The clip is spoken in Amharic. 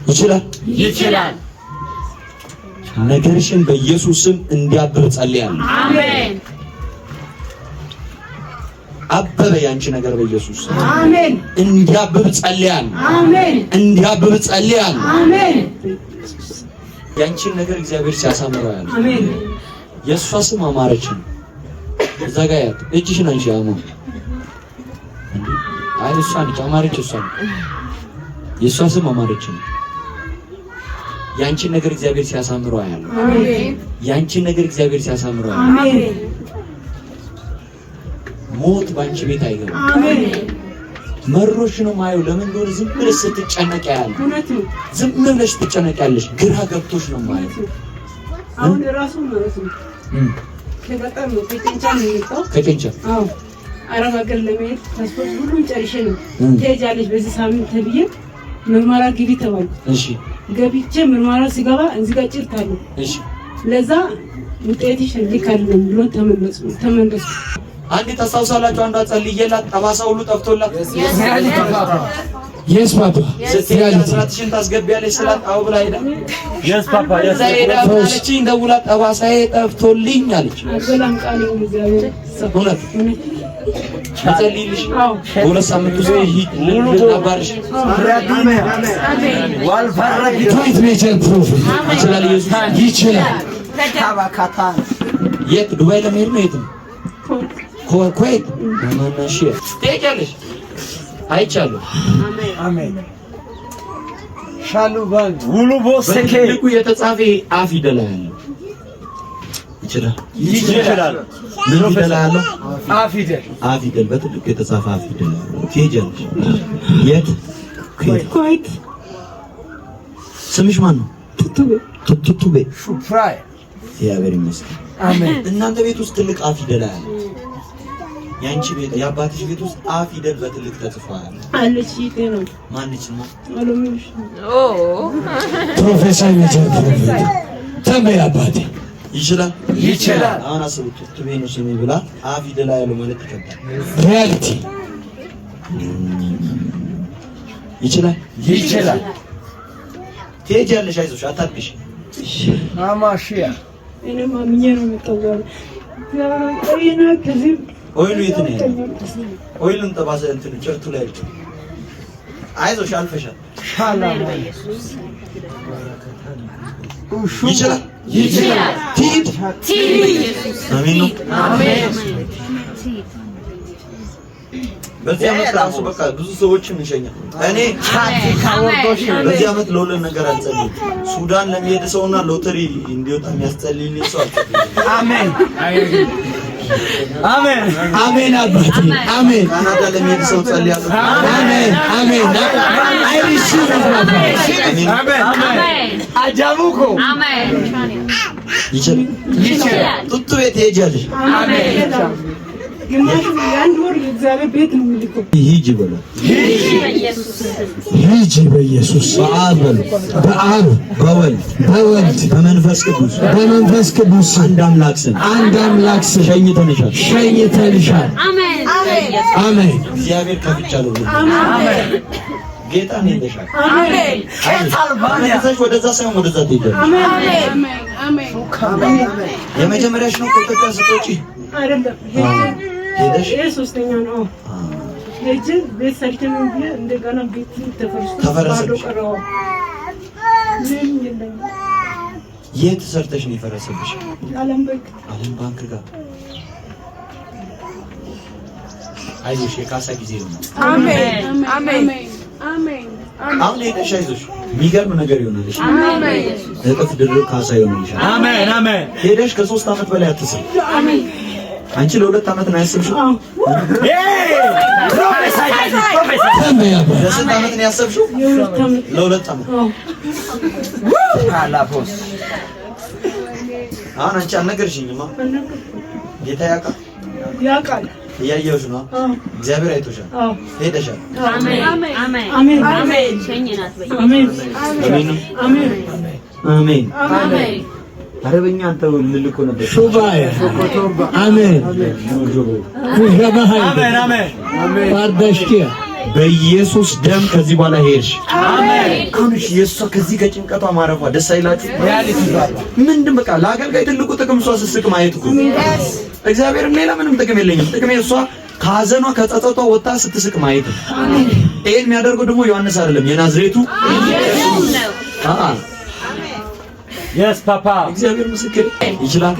ይችላል ነገርሽን በኢየሱስ ስም እንዲያብብ ጸልያለሁ። አሜን አበበ ያንቺ ነገር በኢየሱስ ስም አሜን እንዲያብብ ጸልያለሁ። አሜን እንዲያብብ ጸልያለሁ። አሜን ያንቺን ነገር እግዚአብሔር ሲያሳምረው ያለ አሜን የሷ ስም አማረች ነው። እዛ ጋር ያት እጅሽን አንቺ አሞ አይ እሷ ነች አማረች። እሷ የሷ ስም አማረች ነው። ያንቺን ነገር እግዚአብሔር ሲያሳምረው ያለ አሜን ያንቺን ነገር እግዚአብሔር ሲያሳምረው ያለ አሜን ሞት ባንቺ ቤት አይገባም። አሜን መሮሽ ነው ማየው። ለምን እንደሆነ ዝም ብለሽ ስትጨነቂ ያለ እውነት ነው። ዝም ብለሽ ትጨነቂያለሽ። ግራ ገብቶሽ ነው ማየው። አሁን ራሱ ማለት ነው ከገጠር ነው ከጨንቻ ነው የመጣው። ከጨንቻ አዎ አረብ ሀገር ለመሄድ ፓስፖርት ሁሉም ጨርሼ ነው ትሄጃለሽ በዚህ ሳምንት ተብዬ ምርመራ ግቢ ተባልኩ። እሺ ገብቼ ምርመራ ሲገባ እዚህ ጋር ጭርታለሁ። እሺ ለዛ ውጤትሽ ልካለን ብሎ ተመለስኩ። አንዴ ታስታውሳላችሁ? አንዷ ጸልዬላት ጠባሳ ሁሉ ጠፍቶላት Yes, Papa. ስራትሽን ታስገቢያለሽ ስላት አው ብላ ሄዳ Yes, Papa. Yes, አለች። እንደውላ ጠባሳዬ ጠፍቶልኝ አለች። አገላም ቃል ነው እግዚአብሔር እውነት ጸልይልሽ። በሁለት ሳምንት ውስጥ ልናባርሽ Great major prophet. ይችላል ኢየሱስ ይችላል። የት ዱባይ ለመሄድ ነው? የት ነው? ኩዌት ማናሽ ትሄጃለሽ? አይቻለሁ። አሜን ሻሉባን ሁሉ ቦሰከ በትልቁ የተጻፈ አፍ ይደላል። ይችላል ምን ይደላል? አፍ ይደል በትልቁ የተጻፈ አፍ ይደላል። ትሄጃለሽ? የት? ኩዌት። ስምሽ ማን ነው? ቱቱቤ ሹፕራይ እግዚአብሔር ይመስገን። አሜን። እናንተ ቤት ውስጥ ትልቅ አፍ ይደላል። ያንቺ ቤት የአባትሽ ቤት ውስጥ አፍ ይደል በትልቅ ተጽፏል። አለች ይቴ ነው ማንች ነው? አለምሽ ፕሮፌሰር major prophet ተንበይ አባቴ ይችላል። አሁን አስቡት ቱቱቤ ነው ስሜ ብላ አፍ ይደላ ያለው ማለት ይከብዳል። ሪያሊቲ ይችላል። ትሄጃለሽ። አይዞሽ አታብሽ። አማሽያ እኔ ማምኜ ነው የምጠጋው። ያና ከዚህ ኦይሉ የት ነው ያለው? ኦይሉን ጠባሰ እንትን ጭርቱ ላይ አይዞሽ አልፈሻል። ይችላል። ትሂድ። አሜን ነው። በዚህ ዓመት ራሱ በቃ ብዙ ሰዎችን እንሸኛለን። እኔ በዚህ ዓመት ለሁለት ነገር አልጸልይም። ሱዳን ለሚሄድ ሰውና ሎተሪ እንዲወጣ የሚያስጸልይልኝ ሰው አልጸልይም። አሜን አባቴ አሜን። ካናዳ ለሚሄድ ሰው ጸልያለሁ። አሜን አይ ሪሲቭ አጃቡኮ ይችላል። ጡጡ ቤት ትሄጃለሽ። ግማሽ የአንድ ወር የእግዚአብሔር ቤት ነው የሚልከው። ሂጂ በሉ። ሂጂ በኢየሱስ በአብ በወልድ በመንፈስ ቅዱስ አንድ አምላክ ስም ሸኝተንሻል። አሜን። እግዚአብሔር ከፍቻለሁ። አሜን። ጌታ ነው ይደሻል። አሜን። ከታልባንያሽ ወደዛ ሳይሆን ወደዛ ትሄጃለሽ። አሜን። የመጀመሪያሽ ነው ከኢትዮጵያ ስትወጪ አይደለም ሄደሽ ሶስተኛ ነው። ሄጄ ቤት ሰርተን እንደገና ቤት ተፈረሰብሽ። የት ሰርተሽ ነው የፈረሰብሽ? ዓለም ባንክ ጋር። አይዞሽ የካሳ ጊዜ ነው። አሜን። አሁን ሄደሽ አይዞሽ የሚገርም ነገር ይሆናልሽ። እጥፍ ድርብ ካሳ ይሆናልሽ። አሜን። ሄደሽ ከ3 ዓመት በላይ አትስም። አንቺ ለ2 ዓመት ነው ያሰብሽው? ፕሮፌሰር ለ2 ዓመት ነው ያሰብሽው? ለ2 ዓመት ካላፖስ አሁን አንቺ አልነገርሽኝማ። ጌታ ያውቃል። እያየሁሽ ነው። እግዚአብሔር አይቶሻል። ሄደሻል። አሜን። አረበኛ አንተ ልልኮ ነበር። ሹባያ አሜን። ኩሸባሃይ አሜን። ባርዳሽኪያ በኢየሱስ ደም ከዚህ በኋላ ሄድሽ። አሜን። አሁን እሺ የእሷ ከዚህ ከጭንቀቷ ማረፏ ደስ አይላችሁ? ምንድን በቃ ለአገልጋይ ትልቁ ጥቅም እሷ ስትስቅ ማየት እኮ እግዚአብሔርም ሌላ ምንም ጥቅም የለኝም። ጥቅሜ እሷ ከሐዘኗ ከጸጸቷ ወጣ ስትስቅ ማየት ነው። አሜን። ይሄን የሚያደርገው ደግሞ ዮሐንስ አይደለም የናዝሬቱ ኢየሱስ ነው። አሜን። የስ ፓፓ እግዚአብሔር ምስክር ይችላል።